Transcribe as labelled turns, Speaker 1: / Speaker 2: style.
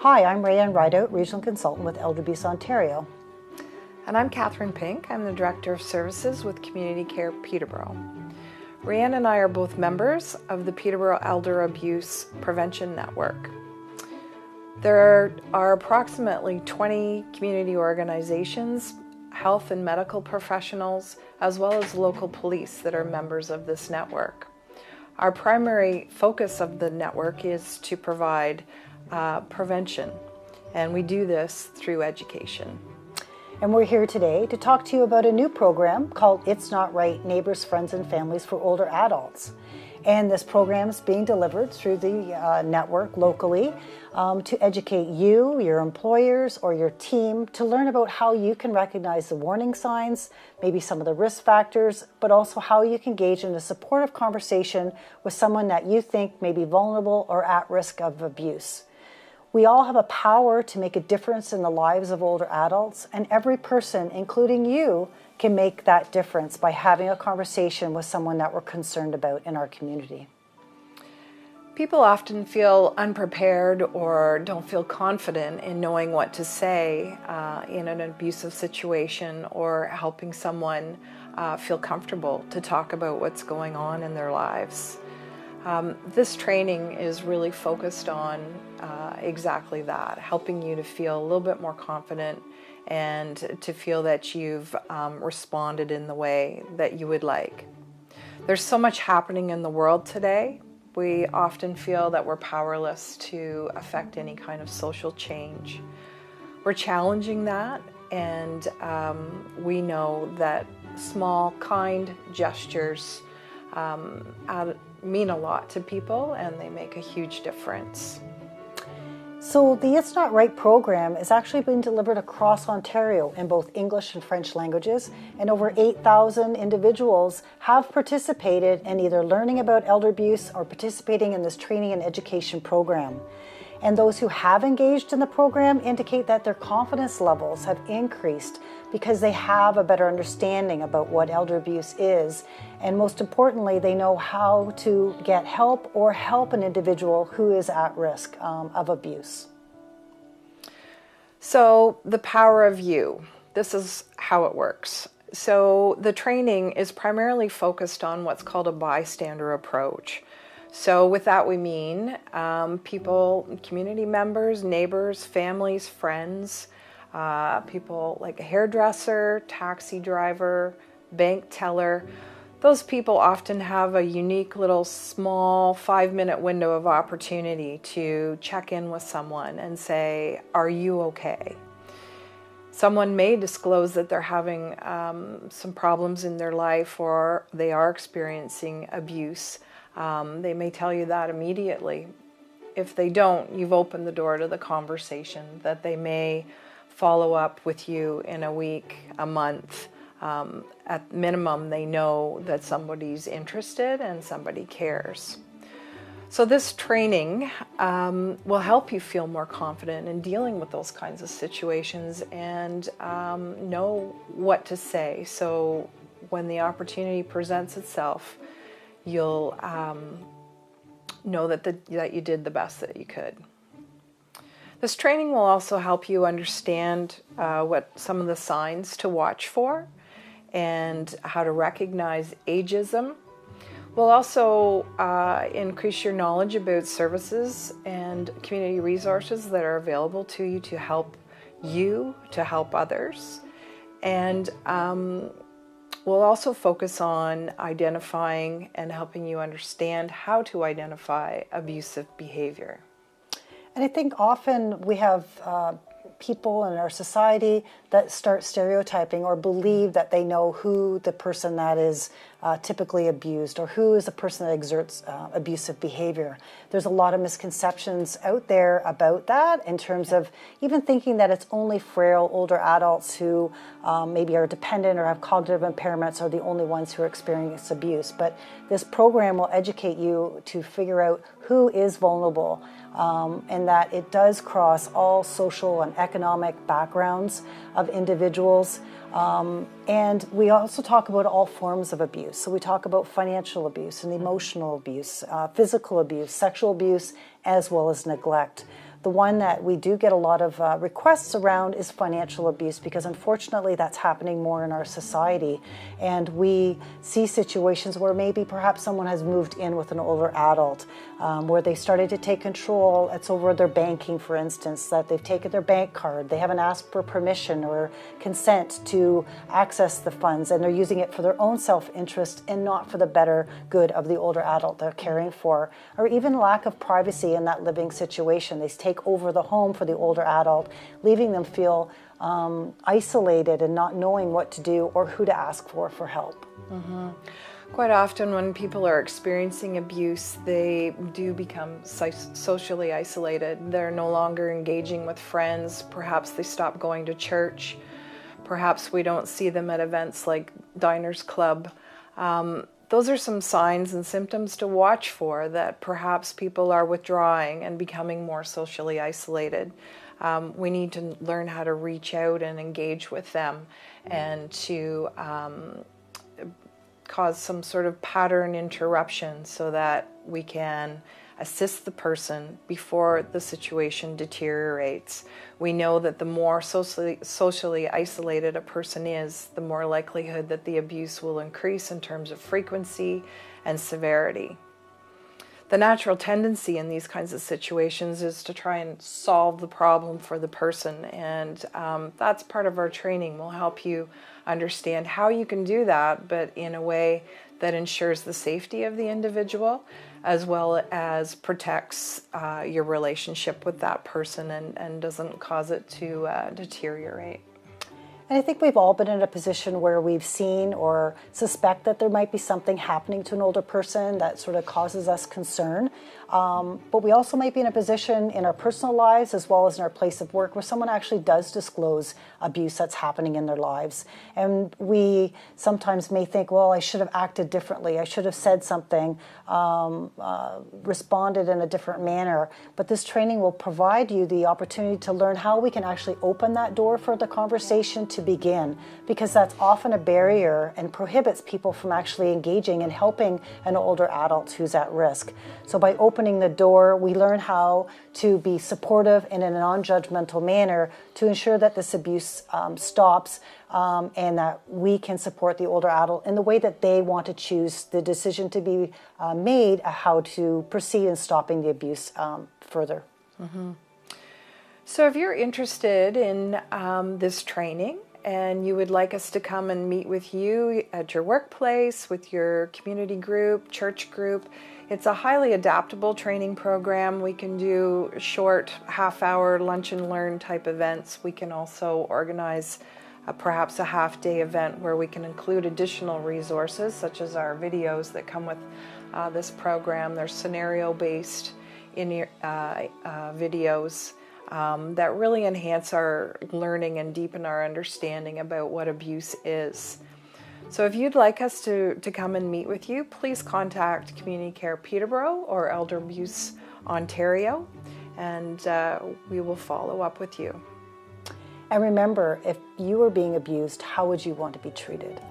Speaker 1: Hi, I'm Rayanne Rideout, Regional Consultant with Elder Abuse Ontario.
Speaker 2: And I'm Catherine Pink. I'm the Director of Services with Community Care Peterborough. Rayanne and I are both members of the Peterborough Elder Abuse Prevention Network. There are approximately 20 community organizations, health and medical professionals, as well as local police that are members of this network. Our primary focus of the network is to provide prevention, and we do this through education.
Speaker 1: And we're here today to talk to you about a new program called It's Not Right, Neighbors, Friends and Families for Older Adults. And this program is being delivered through the network locally to educate you, your employers, or your team to learn about how you can recognize the warning signs, maybe some of the risk factors, but also how you can engage in a supportive conversation with someone that you think may be vulnerable or at risk of abuse. We all have a power to make a difference in the lives of older adults, and every person, including you, can make that difference by having a conversation with someone that we're concerned about in our community.
Speaker 2: People often feel unprepared or don't feel confident in knowing what to say in an abusive situation or helping someone feel comfortable to talk about what's going on in their lives. This training is really focused on exactly that, helping you to feel a little bit more confident and to feel that you've responded in the way that you would like. There's so much happening in the world today. We often feel that we're powerless to affect any kind of social change. We're challenging that, and we know that small, kind gestures mean a lot to people, and they make a huge difference.
Speaker 1: So the It's Not Right program is actually being delivered across Ontario in both English and French languages, and over 8,000 individuals have participated in either learning about elder abuse or participating in this training and education program. And those who have engaged in the program indicate that their confidence levels have increased because they have a better understanding about what elder abuse is. And most importantly, they know how to get help or help an individual who is at risk of abuse.
Speaker 2: So the power of you, this is how it works. So the training is primarily focused on what's called a bystander approach. So with that we mean people, community members, neighbors, families, friends, people like a hairdresser, taxi driver, bank teller. Those people often have a unique little small 5-minute window of opportunity to check in with someone and say, are you okay? Someone may disclose that they're having some problems in their life or they are experiencing abuse. They may tell you that immediately. If they don't, you've opened the door to the conversation that they may follow up with you in a week, a month. At minimum, they know that somebody's interested and somebody cares. So this training will help you feel more confident in dealing with those kinds of situations and know what to say. So when the opportunity presents itself, you'll know that you did the best that you could. This training will also help you understand what some of the signs to watch for and how to recognize ageism. We'll also increase your knowledge about services and community resources that are available to you to help others. And we'll also focus on identifying and helping you understand how to identify abusive behavior.
Speaker 1: And I think often we have people in our society that start stereotyping or believe that they know who the person that is typically abused or who is the person that exerts abusive behavior. There's a lot of misconceptions out there about that in terms of even thinking that it's only frail older adults who maybe are dependent or have cognitive impairments are the only ones who are experiencing abuse. But this program will educate you to figure out who is vulnerable and that it does cross all social and economic backgrounds of individuals. And we also talk about all forms of abuse. So we talk about financial abuse and emotional abuse, physical abuse, sexual abuse, as well as neglect. The one that we do get a lot of requests around is financial abuse, because unfortunately that's happening more in our society. And we see situations where maybe perhaps someone has moved in with an older adult, where they started to take control. It's over their banking, for instance, that they've taken their bank card. They haven't asked for permission or consent to access the funds, and they're using it for their own self-interest and not for the better good of the older adult they're caring for. Or even lack of privacy in that living situation. They take over the home for the older adult, leaving them feel isolated and not knowing what to do or who to ask for help.
Speaker 2: Quite often when people are experiencing abuse, they do become socially isolated. They're no longer engaging with friends. Perhaps they stop going to church. Perhaps we don't see them at events like Diners Club. Those are some signs and symptoms to watch for, that perhaps people are withdrawing and becoming more socially isolated. We need to learn how to reach out and engage with them, and to cause some sort of pattern interruption so that we can assist the person before the situation deteriorates. We know that the more socially isolated a person is, the more likelihood that the abuse will increase in terms of frequency and severity. The natural tendency in these kinds of situations is to try and solve the problem for the person, and that's part of our training. We'll help you understand how you can do that, but in a way that ensures the safety of the individual, as well as protects your relationship with that person and doesn't cause it to deteriorate.
Speaker 1: And I think we've all been in a position where we've seen or suspect that there might be something happening to an older person that sort of causes us concern. But we also might be in a position in our personal lives as well as in our place of work where someone actually does disclose abuse that's happening in their lives. And we sometimes may think, well, I should have acted differently. I should have said something, responded in a different manner. But this training will provide you the opportunity to learn how we can actually open that door for the conversation to begin, because that's often a barrier and prohibits people from actually engaging and helping an older adult who's at risk. So by opening the door, we learn how to be supportive and in a non-judgmental manner to ensure that this abuse stops, and that we can support the older adult in the way that they want to choose the decision to be made, how to proceed in stopping the abuse further.
Speaker 2: So if you're interested in this training and you would like us to come and meet with you at your workplace, with your community group, church group, it's a highly adaptable training program. We can do short half-hour lunch and learn type events. We can also organize perhaps a half-day event where we can include additional resources, such as our videos that come with this program. They're scenario-based videos that really enhance our learning and deepen our understanding about what abuse is. So if you'd like us to come and meet with you, please contact Community Care Peterborough or Elder Abuse Ontario, and we will follow up with you.
Speaker 1: And remember, if you were being abused, how would you want to be treated?